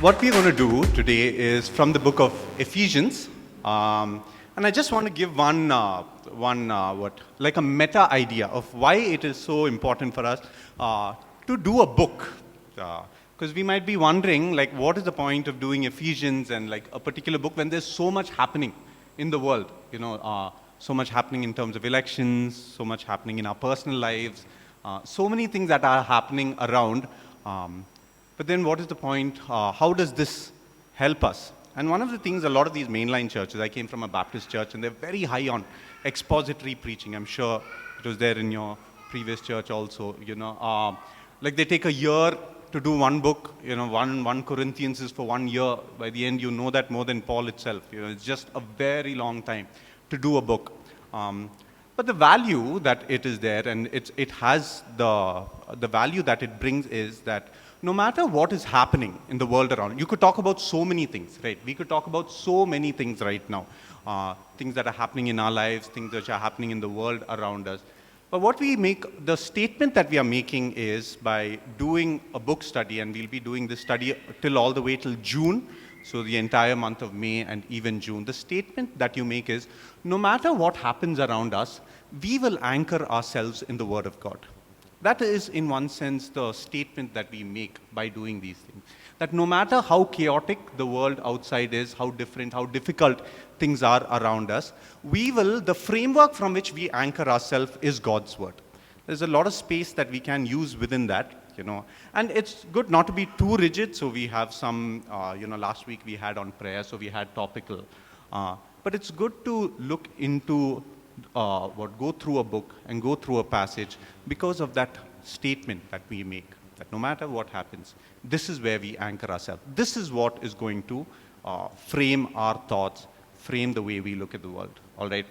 What we're going to do today is from the book of Ephesians, and I just want to give like a meta idea of why it is so important for us to do a book. Because we might be wondering, like, what is the point of doing Ephesians and like a particular book when there's so much happening in the world? So much happening in terms of elections, so much happening in our personal lives, so many things that are happening around. But then what is the point? How does this help us? And one of the things, a lot of these mainline churches, I came from a Baptist church, and they're very high on expository preaching. I'm sure it was there in your previous church also. Like they take a year to do one book. One Corinthians is for 1 year. By the end, you know that more than Paul itself. It's just a very long time to do a book. But the value that it is there, and it has the value that it brings is that no matter what is happening in the world around, you could talk about so many things, right? We could talk about so many things right now. Things that are happening in our lives, things that are happening in the world around us. But what we make, the statement that we are making is by doing a book study, and we'll be doing this study all the way till June, so the entire month of May and even June. The statement that you make is, no matter what happens around us, we will anchor ourselves in the Word of God. That is, in one sense, the statement that we make by doing these things. That no matter how chaotic the world outside is, how different, how difficult things are around us, the framework from which we anchor ourselves is God's Word. There's a lot of space that we can use within that, And it's good not to be too rigid, so we have some, last week we had on prayer, so we had topical. But it's good to look into go through a book and go through a passage because of that statement that we make, that no matter what happens, this is where we anchor ourselves. This is what is going to frame our thoughts, frame the way we look at the world. All right?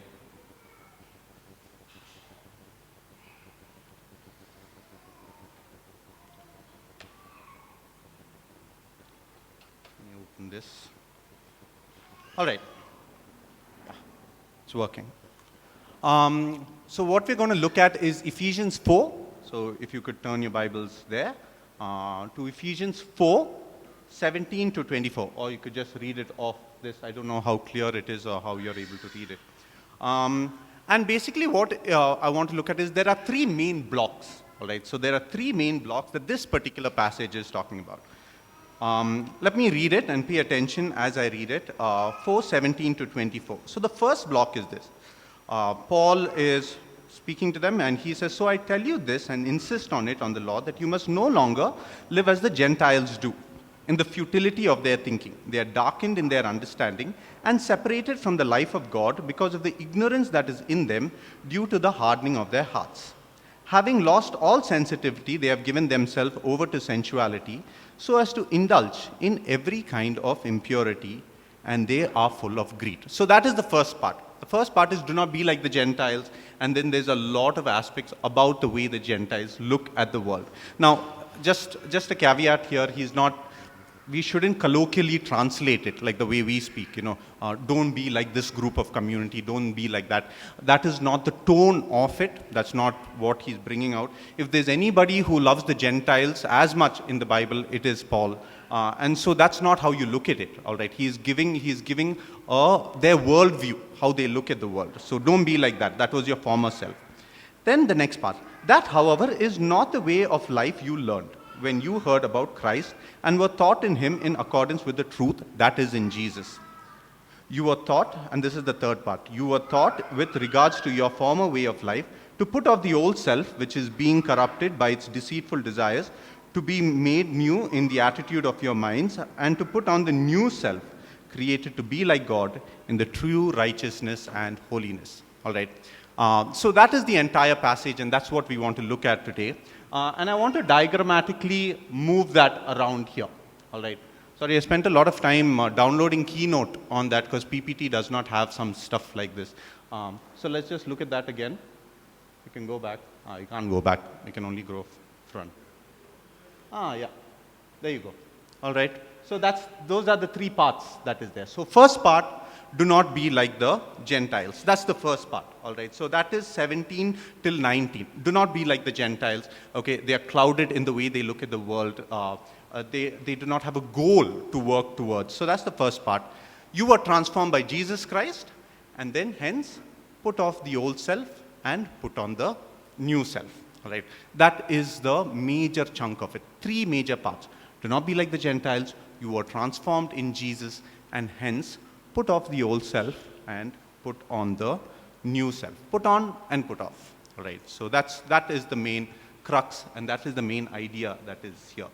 Let me open this. All right. Yeah, it's working. So what we're going to look at is Ephesians 4. So if you could turn your Bibles there to Ephesians 4, 17 to 24. Or you could just read it off this. I don't know how clear it is or how you're able to read it. And basically what I want to look at is there are three main blocks. All right. So there are three main blocks that this particular passage is talking about. Let me read it and pay attention as I read it. 4, 17 to 24. So the first block is this. Paul is speaking to them, and he says, "So I tell you this and insist on it, on the law, that you must no longer live as the Gentiles do, in the futility of their thinking. They are darkened in their understanding and separated from the life of God because of the ignorance that is in them due to the hardening of their hearts. Having lost all sensitivity, they have given themselves over to sensuality, so as to indulge in every kind of impurity, and they are full of greed." So that is the first part. The first part is do not be like the Gentiles, and then there's a lot of aspects about the way the Gentiles look at the world. Now, just a caveat here, we shouldn't colloquially translate it like the way we speak, don't be like this group of community, don't be like that. That is not the tone of it. That's not what he's bringing out. If there's anybody who loves the Gentiles as much in the Bible, it is Paul. And so that's not how you look at it, all right? He's giving their worldview, how they look at the world. So don't be like that. That was your former self. Then the next part. That, however, is not the way of life you learned when you heard about Christ and were taught in him in accordance with the truth that is in Jesus. You were taught, and this is the third part, you were taught with regards to your former way of life to put off the old self, which is being corrupted by its deceitful desires, to be made new in the attitude of your minds, and to put on the new self, created to be like God in the true righteousness and holiness. All right. So that is the entire passage, and that's what we want to look at today. And I want to diagrammatically move that around here. All right. Sorry, I spent a lot of time downloading Keynote on that because PPT does not have some stuff like this. So let's just look at that again. You can go back. You can't go back. You can only go front. Yeah. There you go. All right. So those are the three parts that is there. So first part, do not be like the Gentiles. That's the first part, all right? So that is 17 till 19. Do not be like the Gentiles, okay? They are clouded in the way they look at the world. They do not have a goal to work towards. So that's the first part. You were transformed by Jesus Christ, and then hence put off the old self and put on the new self. All right. That is the major chunk of it. 3 major parts. Do not be like the Gentiles. You were transformed in Jesus, and hence put off the old self and put on the new self. Put on and put off. All right. So that is the main crux, and that is the main idea that is here.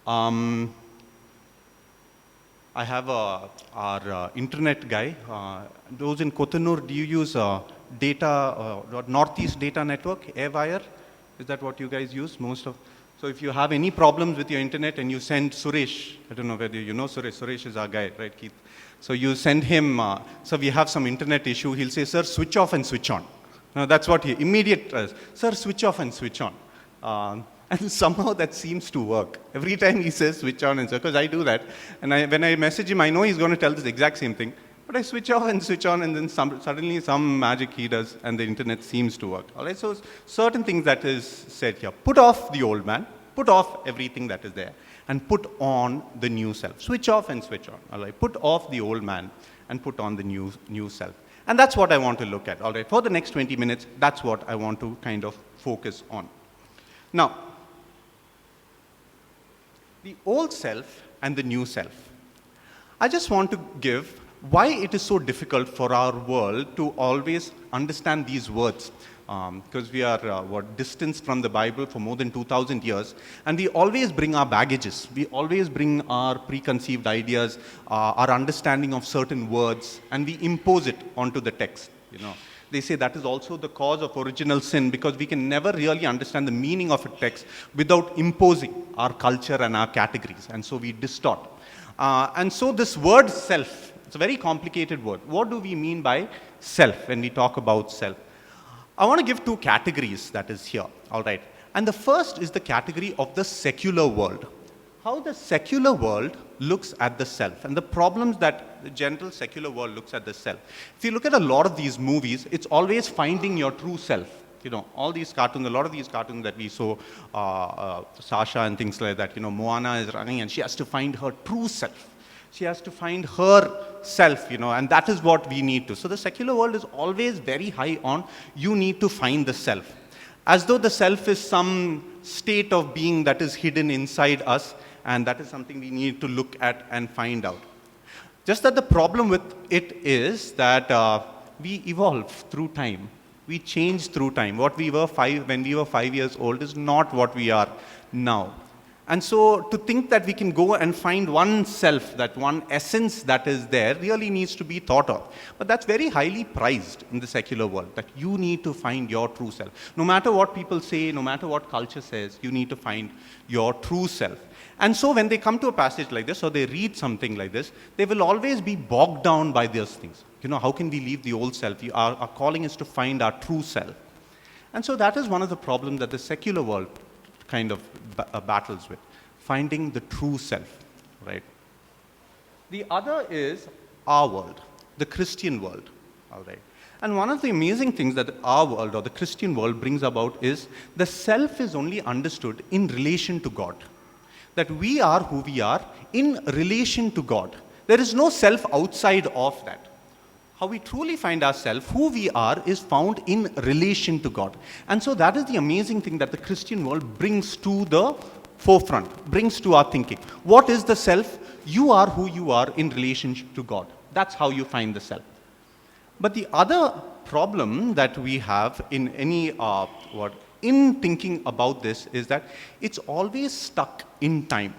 I have our internet guy. Those in Kotanur, do you use Northeast Data Network, Airwire? Is that what you guys use? So if you have any problems with your internet and you send Suresh, I don't know whether you know Suresh. Suresh is our guy, right, Keith? So you send him, so we have some internet issue. He'll say, sir, switch off and switch on. That's what he immediate, sir, switch off and switch on. And somehow that seems to work. Every time he says switch on and switch, because I do that. And when I message him, I know he's going to tell this exact same thing. But I switch off and switch on, and then suddenly some magic he does, and the internet seems to work. All right, so certain things that is said here. Put off the old man, put off everything that is there, and put on the new self. Switch off and switch on. All right, put off the old man and put on the new self. And that's what I want to look at. All right, for the next 20 minutes, that's what I want to kind of focus on. Now, the old self and the new self. I just want to give why it is so difficult for our world to always understand these words. Because we are distanced from the Bible for more than 2,000 years, and we always bring our baggages. We always bring our preconceived ideas, our understanding of certain words, and we impose it onto the text. They say that is also the cause of original sin, because we can never really understand the meaning of a text without imposing our culture and our categories, and so we distort. And so this word self, it's a very complicated word. What do we mean by self when we talk about self? I want to give 2 categories that is here, all right. And the first is the category of the secular world. How the secular world looks at the self, and the problems that the general secular world looks at the self. If you look at a lot of these movies, it's always finding your true self. All these cartoons, a lot of these cartoons that we saw, Sasha and things like that, Moana is running and she has to find her true self. She has to find her self, and that is what we need to. So the secular world is always very high on, you need to find the self. As though the self is some state of being that is hidden inside us, and that is something we need to look at and find out. Just that the problem with it is that we evolve through time. We change through time. What we were when we were 5 years old is not what we are now. And so to think that we can go and find one self, that one essence that is there, really needs to be thought of. But that's very highly prized in the secular world, that you need to find your true self. No matter what people say, no matter what culture says, you need to find your true self. And so when they come to a passage like this, or they read something like this, they will always be bogged down by those things. How can we leave the old self? Our calling is to find our true self. And so that is one of the problems that the secular world kind of battles with, finding the true self, right? The other is our world, the Christian world, all right? And one of the amazing things that our world, or the Christian world, brings about is the self is only understood in relation to God. That we are who we are in relation to God. There is no self outside of that. How we truly find ourselves, who we are, is found in relation to God. And so that is the amazing thing that the Christian world brings to the forefront, brings to our thinking. What is the self? You are who you are in relation to God. That's how you find the self. But the other problem that we have in in thinking about this is that it's always stuck in time,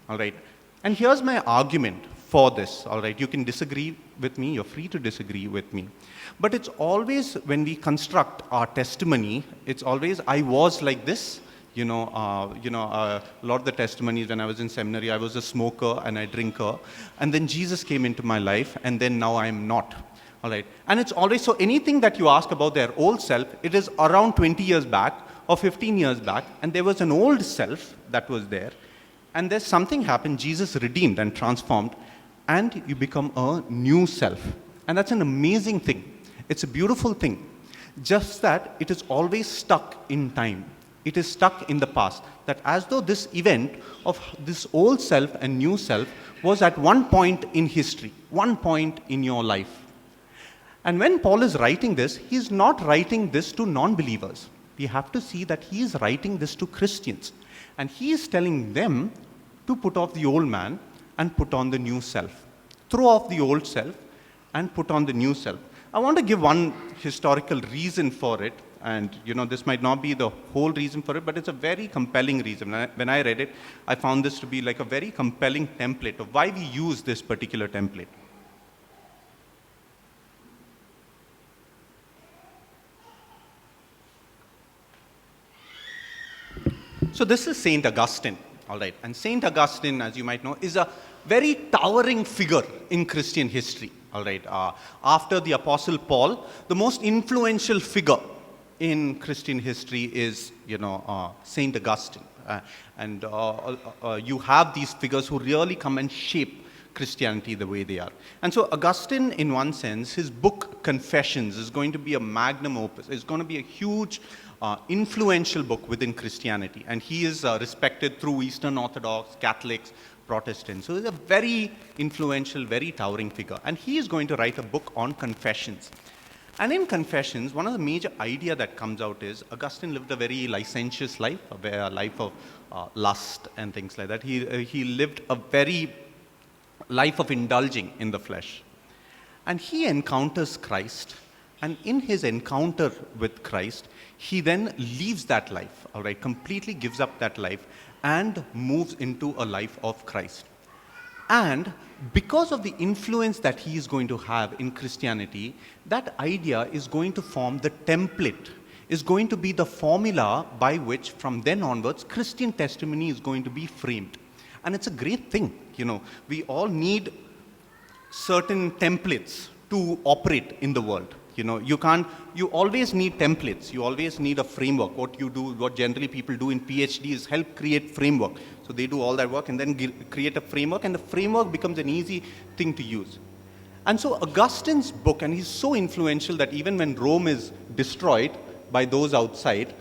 all right? And here's my argument for this, all right? You can disagree with me, you're free to disagree with me. But it's always, when we construct our testimony, it's always, I was like this. A lot of the testimonies when I was in seminary, I was a smoker and a drinker. And then Jesus came into my life, and then now I'm not. All right. And it's always, so anything that you ask about their old self, it is around 20 years back or 15 years back, and there was an old self that was there. And there's something happened, Jesus redeemed and transformed, and you become a new self. And that's an amazing thing. It's a beautiful thing. Just that it is always stuck in time. It is stuck in the past. That as though this event of this old self and new self was at one point in history, one point in your life. And when Paul is writing this, he is not writing this to non-believers. We have to see that he is writing this to Christians. And he is telling them to put off the old man and put on the new self. Throw off the old self and put on the new self. I want to give one historical reason for it. And, this might not be the whole reason for it, but it's a very compelling reason. When I read it, I found this to be like a very compelling template of why we use this particular template. So this is Saint Augustine, all right. And Saint Augustine, as you might know, is a very towering figure in Christian history, all right. After the Apostle Paul, the most influential figure in Christian history is, Saint Augustine. And you have these figures who really come and shape Christianity the way they are. And so Augustine, in one sense, his book Confessions is going to be a magnum opus. It's going to be a huge, influential book within Christianity. And he is respected through Eastern Orthodox, Catholics, Protestants. So he's a very influential, very towering figure. And he is going to write a book on confessions. And in Confessions, one of the major idea that comes out is Augustine lived a very licentious life, a life of lust and things like that. He lived a very life of indulging in the flesh. And he encounters Christ. And in his encounter with Christ, he then leaves that life, all right, completely gives up that life and moves into a life of Christ. And because of the influence that he is going to have in Christianity, that idea is going to form the template, is going to be the formula by which from then onwards Christian testimony is going to be framed. And it's a great thing, we all need certain templates to operate in the world. You always need templates. You always need a framework. What generally people do in PhD is help create framework. So they do all that work and then create a framework, and the framework becomes an easy thing to use. And so Augustine's book, and he's so influential that even when Rome is destroyed by those outside,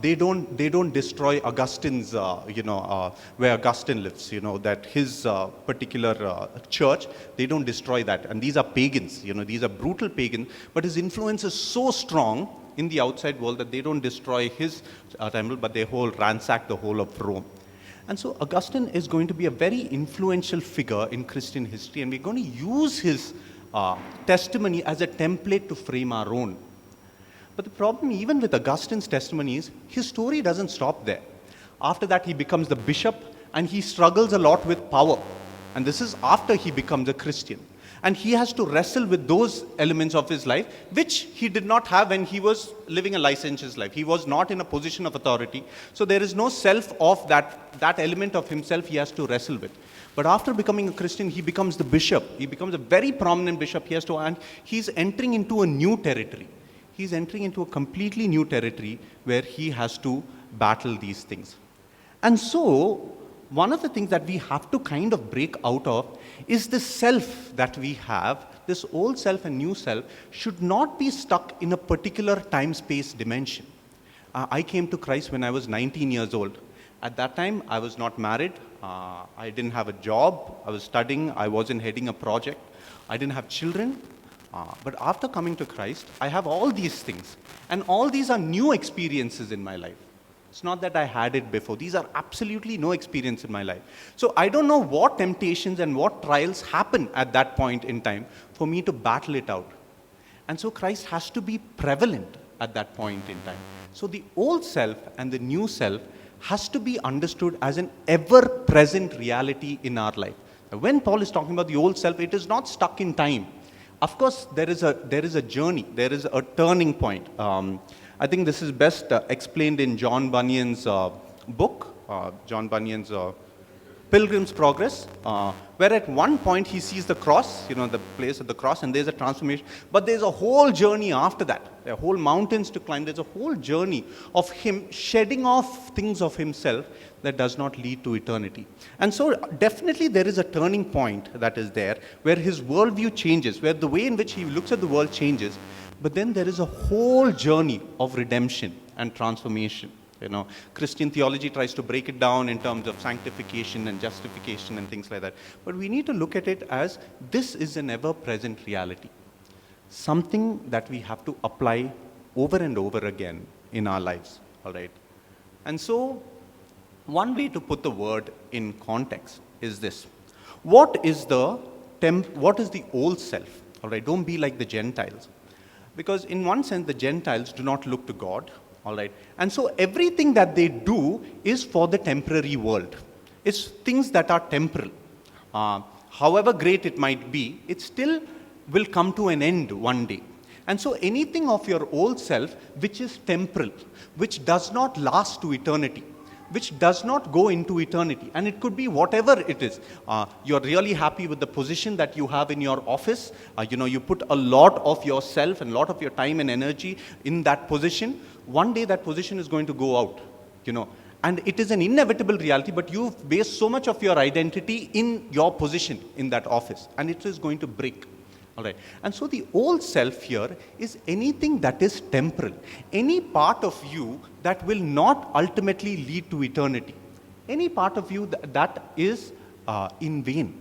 they don't destroy Augustine's, where Augustine lives, that his particular church, they don't destroy that. And these are pagans, these are brutal pagans, but his influence is so strong in the outside world that they don't destroy his temple, but they ransack the whole of Rome. And so Augustine is going to be a very influential figure in Christian history, and we're going to use his testimony as a template to frame our own. But the problem even with Augustine's testimony is his story doesn't stop there. After that, he becomes the bishop, and he struggles a lot with power. And this is after he becomes a Christian. And he has to wrestle with those elements of his life, which he did not have when he was living a licentious life. He was not in a position of authority. So there is no self of that element of himself he has to wrestle with. But after becoming a Christian, he becomes the bishop. He becomes a very prominent bishop. And he's entering into a new territory. He's entering into a completely new territory where he has to battle these things. And so, one of the things that we have to kind of break out of is the self that we have, this old self and new self, should not be stuck in a particular time-space dimension. I came to Christ when I was 19 years old. At that time, I was not married. I didn't have a job. I was studying. I wasn't heading a project. I didn't have children. But after coming to Christ, I have all these things. And all these are new experiences in my life. It's not that I had it before. These are absolutely no experience in my life. So I don't know what temptations and what trials happen at that point in time for me to battle it out. And so Christ has to be prevalent at that point in time. So the old self and the new self has to be understood as an ever-present reality in our life. When Paul is talking about the old self, it is not stuck in time. Of course, there is a journey, there is a turning point. I think this is best explained in John Bunyan's book, John Bunyan's Pilgrim's Progress, where at one point he sees the cross, the place of the cross, and there's a transformation. But there's a whole journey after that. There are whole mountains to climb. There's a whole journey of him shedding off things of himself that does not lead to eternity. And so definitely there is a turning point that is there where his worldview changes, where the way in which he looks at the world changes, but then there is a whole journey of redemption and transformation. Christian theology tries to break it down in terms of sanctification and justification and things like that. But we need to look at it as this is an ever-present reality. Something that we have to apply over and over again in our lives, all right? And so, one way to put the word in context is this. What is the old self? All right, don't be like the Gentiles. Because in one sense, the Gentiles do not look to God, all right? And so everything that they do is for the temporary world. It's things that are temporal. However great it might be, it still will come to an end one day. And so anything of your old self which is temporal, which does not last to eternity, which does not go into eternity, and it could be whatever it is. You're really happy with the position that you have in your office. You put a lot of yourself and a lot of your time and energy in that position. One day that position is going to go out, and it is an inevitable reality, but you've based so much of your identity in your position in that office, and it is going to break. All right. And so the old self here is anything that is temporal, any part of you that will not ultimately lead to eternity, any part of you that is in vain.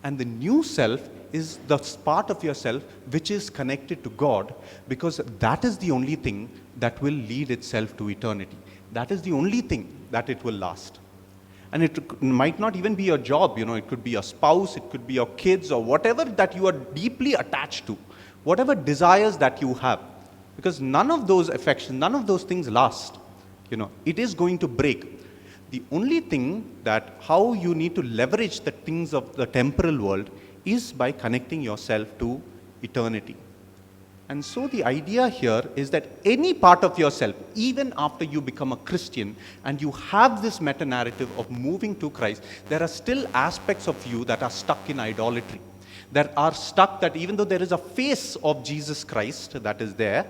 And the new self is the part of yourself which is connected to God, because that is the only thing that will lead itself to eternity. That is the only thing that it will last. And it might not even be your job, it could be your spouse, it could be your kids, or whatever that you are deeply attached to, whatever desires that you have. Because none of those affections, none of those things last. It is going to break. The only thing that how you need to leverage the things of the temporal world is by connecting yourself to eternity. And so the idea here is that any part of yourself, even after you become a Christian and you have this meta-narrative of moving to Christ, there are still aspects of you that are stuck in idolatry. That are stuck that even though there is a face of Jesus Christ that is there,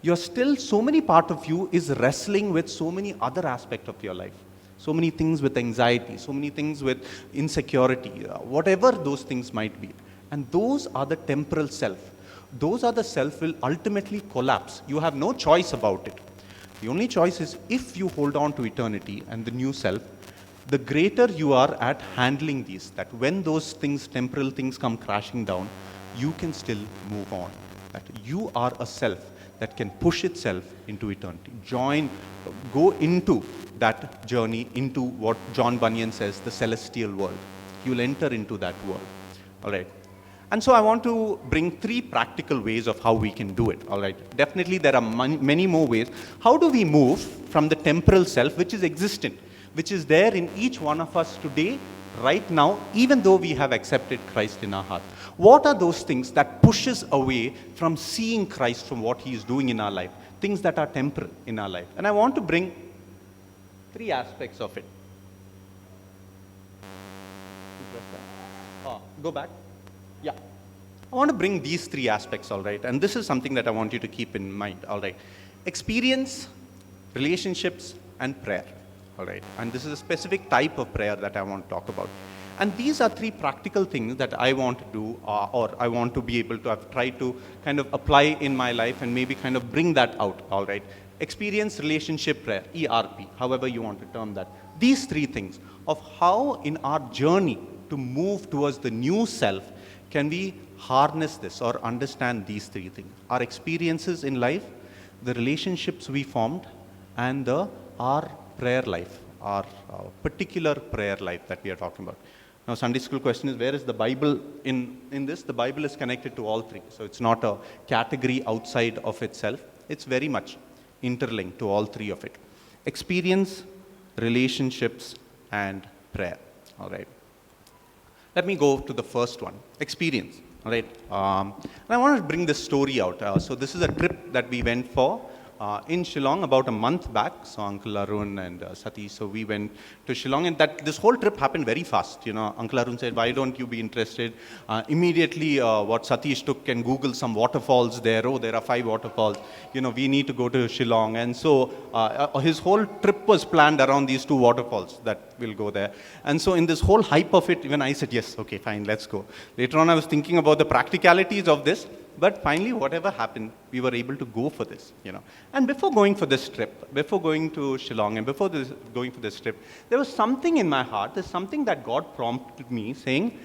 you're still, so many part of you is wrestling with so many other aspects of your life. So many things with anxiety, so many things with insecurity, whatever those things might be. And those are the temporal self. Those are the self will ultimately collapse. You have no choice about it. The only choice is if you hold on to eternity and the new self, the greater you are at handling these, that when those things, temporal things come crashing down, you can still move on. That you are a self that can push itself into eternity. Go into that journey, into what John Bunyan says, the celestial world. You'll enter into that world. All right. And so I want to bring 3 practical ways of how we can do it, all right? Definitely there are many more ways. How do we move from the temporal self, which is existent, which is there in each one of us today, right now, even though we have accepted Christ in our heart? What are those things that push us away from seeing Christ, from what He is doing in our life, things that are temporal in our life? And I want to bring 3 aspects of it. Go back. Yeah. I want to bring these 3 aspects, all right? And this is something that I want you to keep in mind, all right? Experience, relationships, and prayer, all right? And this is a specific type of prayer that I want to talk about. And these are 3 practical things that I want to do, or I want to be able to have tried to kind of apply in my life and maybe kind of bring that out, all right? Experience, relationship, prayer, ERP, however you want to term that. These 3 things of how in our journey to move towards the new self, can we harness this or understand these 3 things? Our experiences in life, the relationships we formed, and our prayer life, our particular prayer life that we are talking about. Now, Sunday school question is, where is the Bible in this? The Bible is connected to all 3. So it's not a category outside of itself. It's very much interlinked to all 3 of it. Experience, relationships, and prayer. All right. Let me go to the first one, experience, all right? And I want to bring this story out. So this is a trip that we went for in Shillong about a month back. So Uncle Arun and Satish, so we went to Shillong, and this whole trip happened very fast. Uncle Arun said, why don't you be interested? Immediately what Satish took and Googled some waterfalls there. Oh, there are 5 waterfalls. We need to go to Shillong. And so his whole trip was planned around these 2 waterfalls that will go there. And so in this whole hype of it, even I said, yes, okay, fine, let's go. Later on, I was thinking about the practicalities of this. but finally, whatever happened, we were able to go for this, And before going for this trip, before going to Shillong and before going for this trip, there was something in my heart, there's something that God prompted me saying,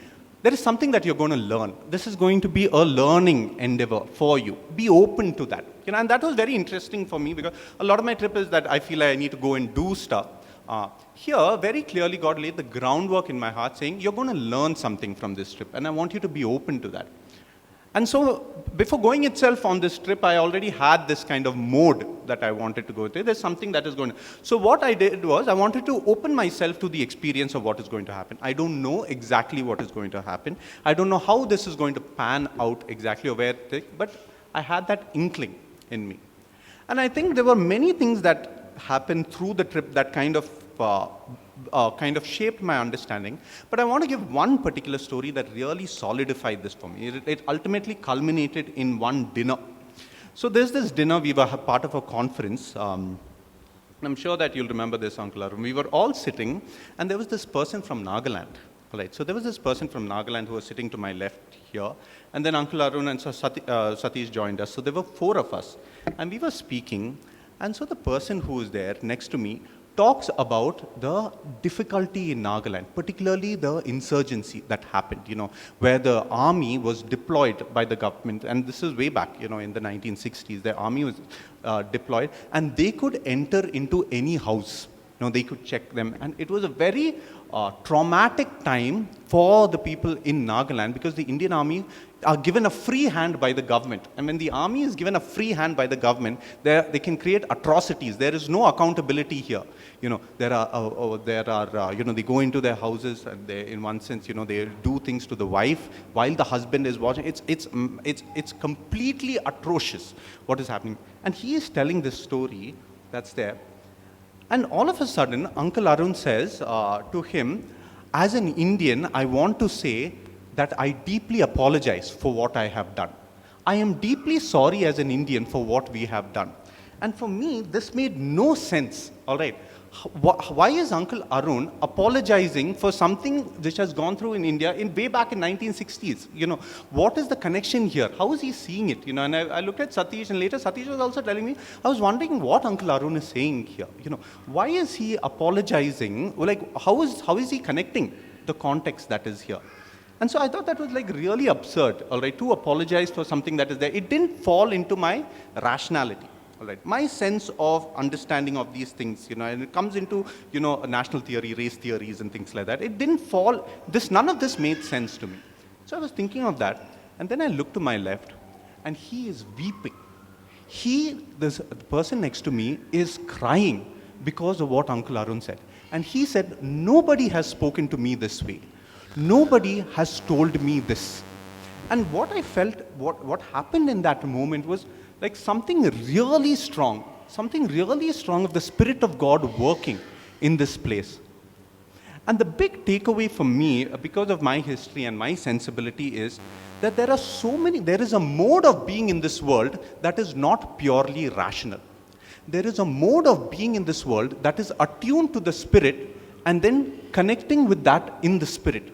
there is something that you're going to learn. This is going to be a learning endeavor for you. Be open to that. And that was very interesting for me because a lot of my trip is that I feel like I need to go and do stuff. Here, very clearly, God laid the groundwork in my heart saying, you're going to learn something from this trip, and I want you to be open to that. And so, before going itself on this trip, I already had this kind of mode that I wanted to go through. There's something that is going to. So, what I did was, I wanted to open myself to the experience of what is going to happen. I don't know exactly what is going to happen. I don't know how this is going to pan out exactly, or where, but I had that inkling in me. And I think there were many things that happened through the trip that kind of shaped my understanding. But I want to give one particular story that really solidified this for me. It ultimately culminated in one dinner. So there's this dinner, we were part of a conference. I'm sure that you'll remember this, Uncle Arun. We were all sitting, and there was this person from Nagaland. Right. So there was this person from Nagaland who was sitting to my left here, and then Uncle Arun and Satish joined us. So there were 4 of us, and we were speaking, and so the person who was there next to me talks about the difficulty in Nagaland, particularly the insurgency that happened, where the army was deployed by the government, and this is way back, in the 1960s, the army was deployed, and they could enter into any house. They could check them, and it was a very traumatic time for the people in Nagaland because the Indian army are given a free hand by the government. And when the army is given a free hand by the government, they can create atrocities. There is no accountability here. They go into their houses and they, in one sense, they do things to the wife while the husband is watching. It's completely atrocious what is happening. And he is telling this story that's there. And all of a sudden, Uncle Arun says to him, as an Indian, I want to say that I deeply apologize for what I have done. I am deeply sorry as an Indian for what we have done. And for me, this made no sense, all right. Why is Uncle Arun apologizing for something which has gone through in India way back in 1960s? What is the connection here? How is he seeing it? And I looked at Satish, and later Satish was also telling me, I was wondering what Uncle Arun is saying here. Why is he apologizing? Like, how is he connecting the context that is here? And so I thought that was like really absurd, all right, to apologize for something that is there. It didn't fall into my rationality. All right. My sense of understanding of these things, and it comes into, national theory, race theories and things like that. It didn't fall, none of this made sense to me. So I was thinking of that, and then I looked to my left, and he is weeping. The person next to me is crying because of what Uncle Arun said. And he said, nobody has spoken to me this way. Nobody has told me this. And what I felt, what happened in that moment was, like something really strong of the Spirit of God working in this place. And the big takeaway for me, because of my history and my sensibility, is that there is a mode of being in this world that is not purely rational. There is a mode of being in this world that is attuned to the Spirit and then connecting with that in the Spirit.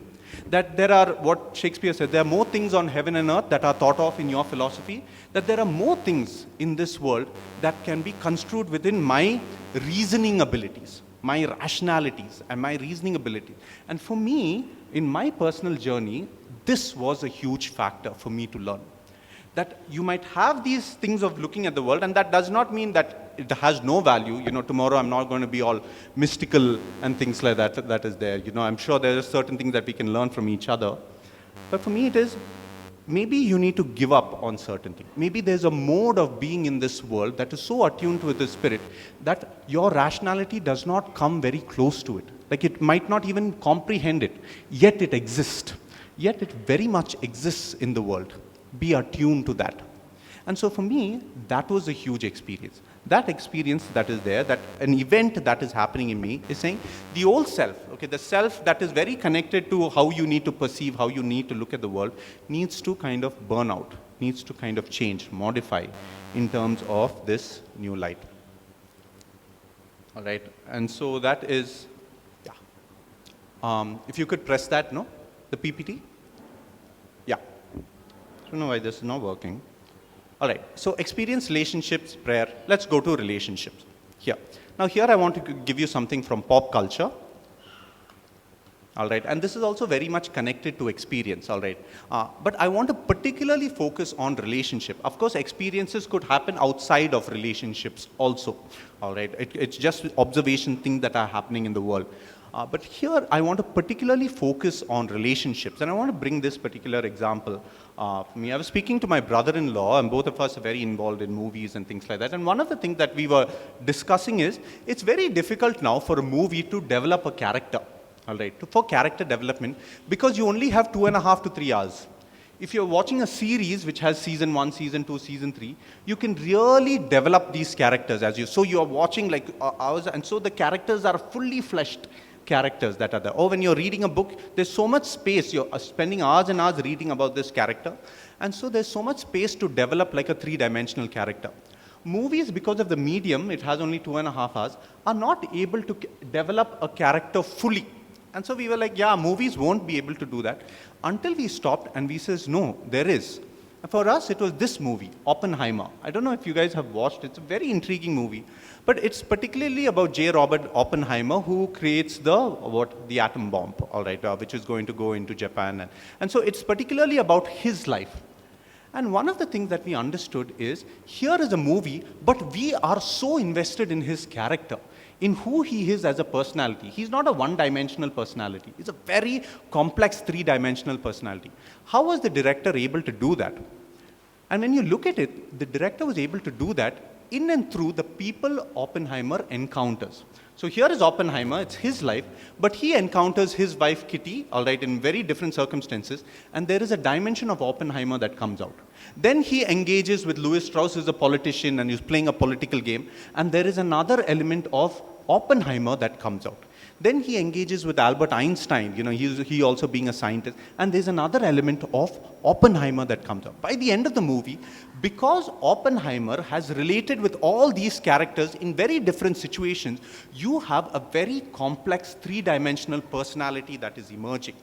That there are, what Shakespeare said, there are more things on heaven and earth that are thought of in your philosophy, that there are more things in this world that can be construed within my reasoning abilities, my rationalities and my reasoning ability. And for me, in my personal journey, this was a huge factor for me to learn. That you might have these things of looking at the world, and that does not mean that it has no value. Tomorrow I'm not going to be all mystical and things like that is there. I'm sure there are certain things that we can learn from each other. But for me it is, maybe you need to give up on certain things. Maybe there's a mode of being in this world that is so attuned with the Spirit that your rationality does not come very close to it. Like it might not even comprehend it, yet it exists. Yet it very much exists in the world. Be attuned to that. And so for me, that was a huge experience. That experience that is there, that an event that is happening in me is saying the old self, okay, the self that is very connected to how you need to perceive, how you need to look at the world, needs to kind of burn out, needs to kind of change, modify in terms of this new light. All right, and so that is, if you could press that, no? The PPT? Yeah. don't know why this is not working. All right, so experience, relationships, prayer. Let's go to relationships. Here. Now here I want to give you something from pop culture. All right, and this is also very much connected to experience, all right. But I want to particularly focus on relationship. Of course, experiences could happen outside of relationships also, all right. It's just observation things that are happening in the world. But here, I want to particularly focus on relationships, and I want to bring this particular example for me. I was speaking to my brother-in-law, and both of us are very involved in movies and things like that. And one of the things that we were discussing is, it's very difficult now for a movie to develop a character. All right, for character development, because you only have 2.5 to 3 hours. If you're watching a series which has season 1, season 2, season 3, you can really develop these characters so you are watching like hours, and so the characters are fully fleshed characters that are there. Or when you're reading a book, there's so much space. You're spending hours and hours reading about this character, and so there's so much space to develop like a 3-dimensional character. Movies, because of the medium, it has only 2.5 hours, are not able to develop a character fully. And so we were like, yeah, movies won't be able to do that. Until we stopped and we says, no, there is. And for us, it was this movie, Oppenheimer. I don't know if you guys have watched. It's a very intriguing movie. But it's particularly about J. Robert Oppenheimer, who creates the atom bomb, all right, which is going to go into Japan. And so it's particularly about his life. And one of the things that we understood is, here is a movie, but we are so invested in his character, in who he is as a personality. He's not a one-dimensional personality. He's a very complex 3-dimensional personality. How was the director able to do that? And when you look at it, the director was able to do that in and through the people Oppenheimer encounters. So here is Oppenheimer, it's his life, but he encounters his wife Kitty, all right, in very different circumstances, and there is a dimension of Oppenheimer that comes out. Then he engages with Louis Strauss, who's a politician, and he's playing a political game, and there is another element of Oppenheimer that comes out. Then he engages with Albert Einstein, he also being a scientist, and there's another element of Oppenheimer that comes out. By the end of the movie, because Oppenheimer has related with all these characters in very different situations, you have a very complex 3-dimensional personality that is emerging.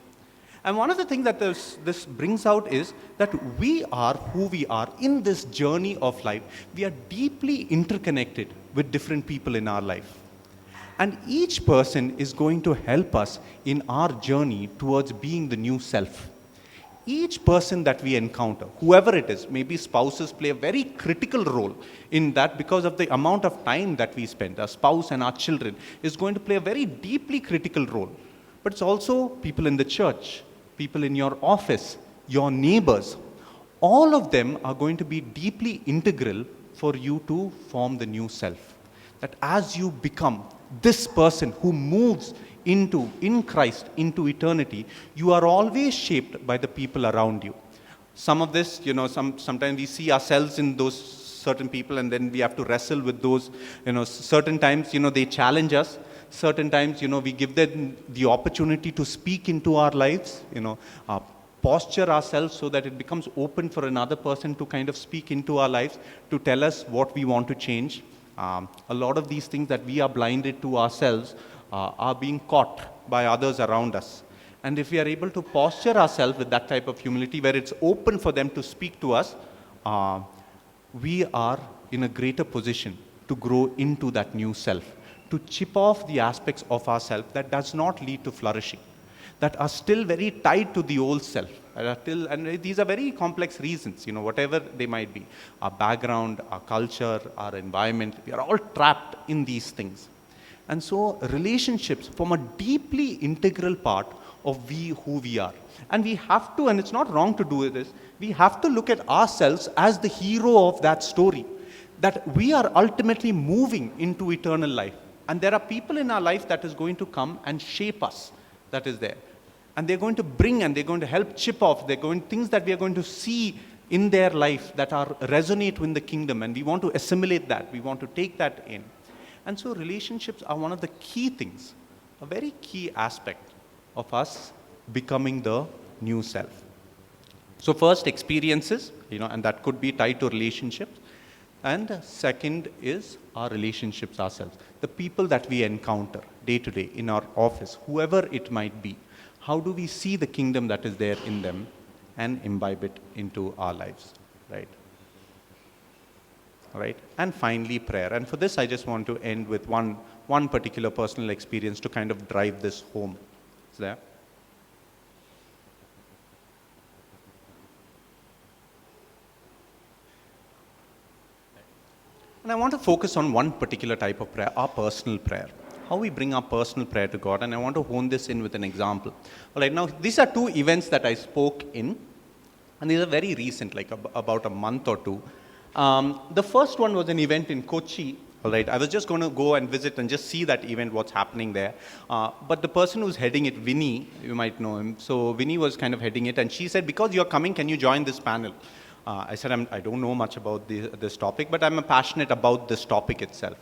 And one of the things that this brings out is that we are who we are in this journey of life. We are deeply interconnected with different people in our life. And each person is going to help us in our journey towards being the new self. Each person that we encounter, whoever it is, maybe spouses play a very critical role in that because of the amount of time that we spend. Our spouse and our children is going to play a very deeply critical role. But it's also people in the church, people in your office, your neighbors. All of them are going to be deeply integral for you to form the new self. That as you become this person who moves in Christ, into eternity, you are always shaped by the people around you. Some of this, sometimes we see ourselves in those certain people, and then we have to wrestle with those, certain times, they challenge us. Certain times, we give them the opportunity to speak into our lives, posture ourselves so that it becomes open for another person to kind of speak into our lives, to tell us what we want to change. A lot of these things that we are blinded to ourselves are being caught by others around us. And if we are able to posture ourselves with that type of humility where it's open for them to speak to us, we are in a greater position to grow into that new self, to chip off the aspects of ourselves that does not lead to flourishing, that are still very tied to the old self. And these are very complex reasons, whatever they might be. Our background, our culture, our environment, we are all trapped in these things. And so relationships form a deeply integral part of who we are. And we have to, and it's not wrong to do this, we have to look at ourselves as the hero of that story, that we are ultimately moving into eternal life. And there are people in our life that is going to come and shape us, that is there. And they're going to bring and they're going to help chip off. Things that we are going to see in their life that resonate with the kingdom. And we want to assimilate that. We want to take that in. And so relationships are one of the key things, a very key aspect of us becoming the new self. So first, experiences, and that could be tied to relationships. And second is our relationships ourselves. The people that we encounter day to day in our office, whoever it might be. How do we see the kingdom that is there in them? and imbibe it into our lives, right? All right. And finally, prayer. And for this, I just want to end with one particular personal experience to kind of drive this home. Is there? And I want to focus on one particular type of prayer, our personal prayer. How we bring our personal prayer to God. And I want to hone this in with an example. All right. Now, these are two events that I spoke in. And these are very recent, like about a month or two. The first one was an event in Kochi. All right, I was just going to go and visit and just see that event, what's happening there. But the person who's heading it, Vinny, you might know him. So Vinny was kind of heading it, and she said, because you're coming, can you join this panel? I said, I don't know much about this topic, but I'm passionate about this topic itself.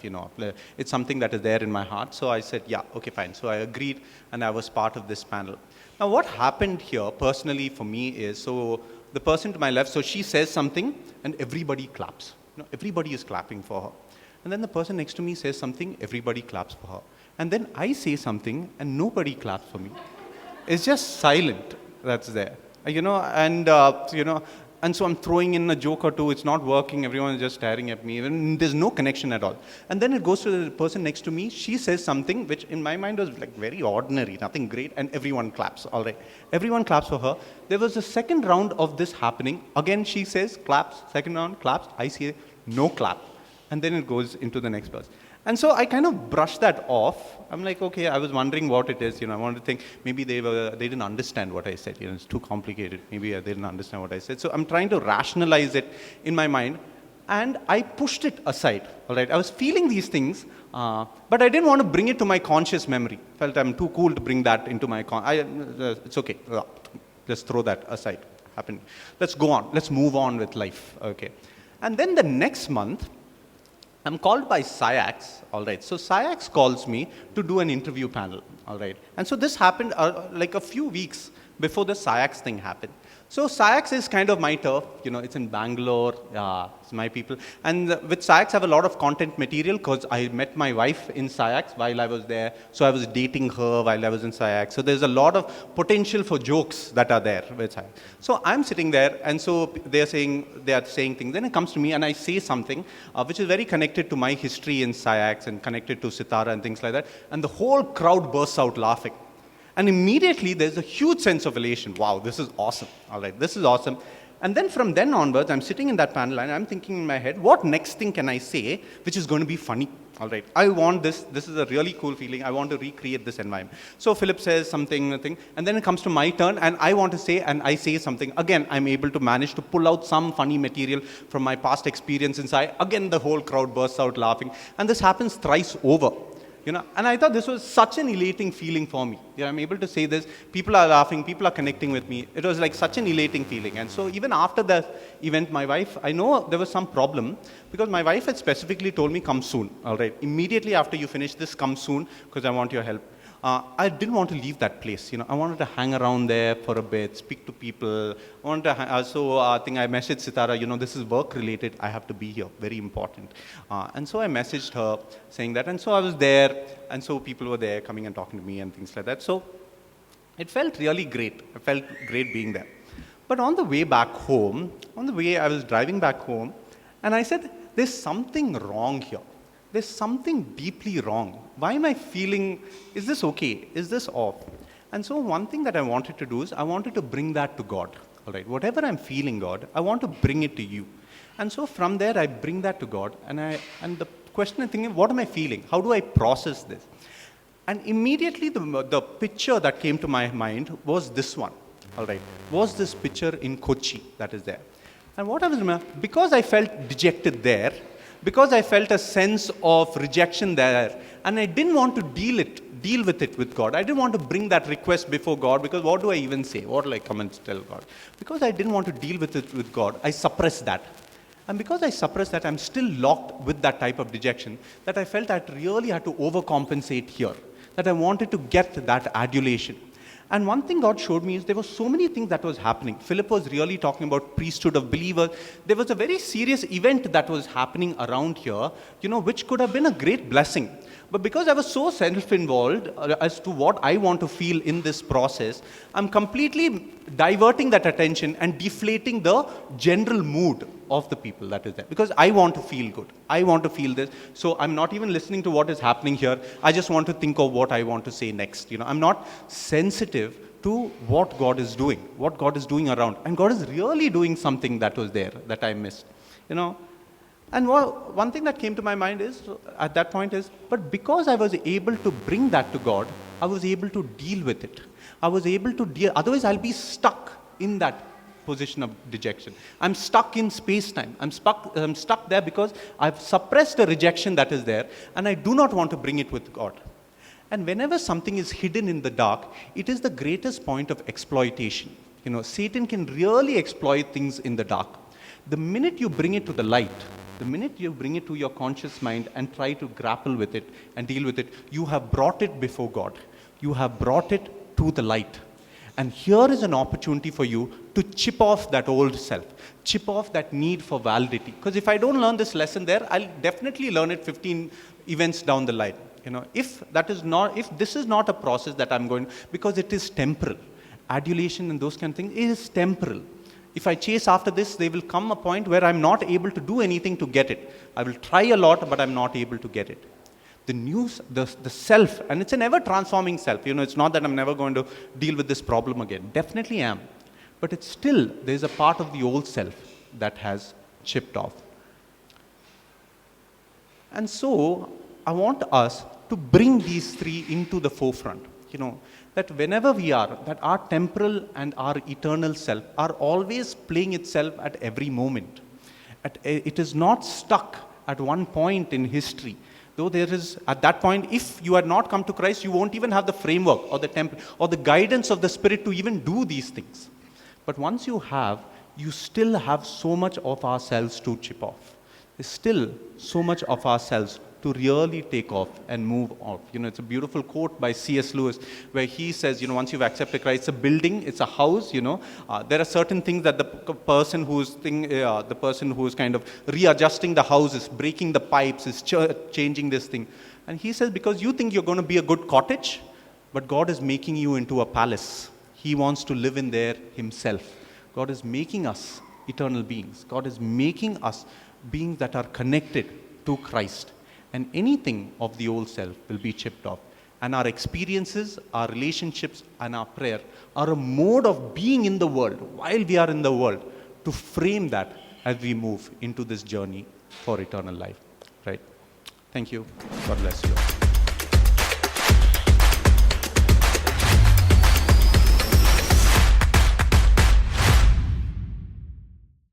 It's something that is there in my heart. So I said, yeah, okay, fine. So I agreed, and I was part of this panel. Now, what happened here personally for me is, so the person to my left, so she says something, and everybody claps. Everybody is clapping for her. And then the person next to me says something, everybody claps for her. And then I say something, and nobody claps for me. It's just silent that's there. And so I'm throwing in a joke or two, it's not working, everyone is just staring at me, and there's no connection at all. And then it goes to the person next to me, she says something which in my mind was like very ordinary, nothing great, and everyone claps, all right. Everyone claps for her. There was a second round of this happening. Again, she says, claps, second round, claps, I say, no clap. And then it goes into the next person. And so I kind of brushed that off. I'm like, okay, I was wondering what it is. I wanted to think maybe they didn't understand what I said. It's too complicated. Maybe they didn't understand what I said. So I'm trying to rationalize it in my mind, and I pushed it aside. All right, I was feeling these things, but I didn't want to bring it to my conscious memory. Felt I'm too cool to bring that into my it's okay. Let's throw that aside. Happened. Let's go on. Let's move on with life. Okay. And then the next month, I'm called by SciAx, all right. So SciAx calls me to do an interview panel, all right. And so this happened like a few weeks before the SciAx thing happened. So SciAx is kind of my turf, it's in Bangalore, it's my people. And with SciAx, I have a lot of content material because I met my wife in SciAx while I was there. So I was dating her while I was in SciAx. So there's a lot of potential for jokes that are there with SciAx. So I'm sitting there, and so they are saying things. Then it comes to me, and I say something which is very connected to my history in SciAx and connected to Sitara and things like that. And the whole crowd bursts out laughing. And immediately, there's a huge sense of elation. Wow, this is awesome. All right, this is awesome. And then from then onwards, I'm sitting in that panel, and I'm thinking in my head, what next thing can I say which is going to be funny? All right, I want this. This is a really cool feeling. I want to recreate this environment. So Philip says something, and then it comes to my turn, and I want to say, and I say something. Again, I'm able to manage to pull out some funny material from my past experience inside. Again, the whole crowd bursts out laughing. And this happens thrice over. And I thought this was such an elating feeling for me. I'm able to say this. People are laughing. People are connecting with me. It was like such an elating feeling. And so even after the event, my wife, I know there was some problem because my wife had specifically told me, come soon. All right. Immediately after you finish this, come soon because I want your help. I didn't want to leave that place. I wanted to hang around there for a bit, speak to people. So I think I messaged Sitara, this is work related. I have to be here. Very important. And so I messaged her saying that. And so I was there. And so people were there coming and talking to me and things like that. So it felt really great. I felt great being there. But on the way back home, I was driving back home, and I said, there's something wrong here. There's something deeply wrong. Why am I feeling, is this okay? Is this off? And so one thing that I wanted to do is I wanted to bring that to God. All right, whatever I'm feeling, God, I want to bring it to you. And so from there, I bring that to God. And the question I'm thinking, what am I feeling? How do I process this? And immediately the picture that came to my mind was this one. All right, was this picture in Kochi that is there. And what I was remembering, because I felt dejected there, because I felt a sense of rejection there, and I didn't want to deal with it with God. I didn't want to bring that request before God, because what do I even say? What will I come and tell God? Because I didn't want to deal with it with God, I suppressed that. And because I suppressed that, I'm still locked with that type of dejection, that I felt I really had to overcompensate here, that I wanted to get that adulation. And one thing God showed me is there were so many things that was happening. Philip was really talking about priesthood of believers. There was a very serious event that was happening around here, which could have been a great blessing. But because I was so self-involved as to what I want to feel in this process, I'm completely diverting that attention and deflating the general mood of the people that is there. Because I want to feel good. I want to feel this. So I'm not even listening to what is happening here. I just want to think of what I want to say next. I'm not sensitive to what God is doing around. And God is really doing something that was there that I missed. And one thing that came to my mind is, at that point is, but because I was able to bring that to God, I was able to deal with it. I was able to deal, otherwise I'll be stuck in that position of dejection. I'm stuck in space-time. I'm stuck there because I've suppressed the rejection that is there, and I do not want to bring it with God. And whenever something is hidden in the dark, it is the greatest point of exploitation. Satan can really exploit things in the dark. The minute you bring it to the light, the minute you bring it to your conscious mind and try to grapple with it and deal with it, you have brought it before God. You have brought it to the light. And here is an opportunity for you to chip off that old self, chip off that need for validity. Because if I don't learn this lesson there, I'll definitely learn it 15 events down the line. If this is not a process that I'm going, because it is temporal. Adulation and those kind of things is temporal. If I chase after this, there will come a point where I'm not able to do anything to get it. I will try a lot, but I'm not able to get it. The self, and it's an ever-transforming self. It's not that I'm never going to deal with this problem again. Definitely am. But it's still, there's a part of the old self that has chipped off. And so, I want us to bring these three into the forefront. That whenever we are, that our temporal and our eternal self are always playing itself at every moment. It is not stuck at one point in history. Though there is, at that point, if you had not come to Christ, you won't even have the framework or the temple or the guidance of the Spirit to even do these things. But once you have, you still have so much of ourselves to chip off. There's still so much of ourselves to really take off and move off. It's a beautiful quote by C.S. Lewis where he says, once you've accepted Christ, it's a building, it's a house, there are certain things that the person who's kind of readjusting the house is breaking the pipes, is changing this thing. And he says, because you think you're going to be a good cottage, but God is making you into a palace. He wants to live in there himself. God is making us eternal beings. God is making us beings that are connected to Christ. And anything of the old self will be chipped off. And our experiences, our relationships, and our prayer are a mode of being in the world, while we are in the world, to frame that as we move into this journey for eternal life. Right? Thank you. God bless you.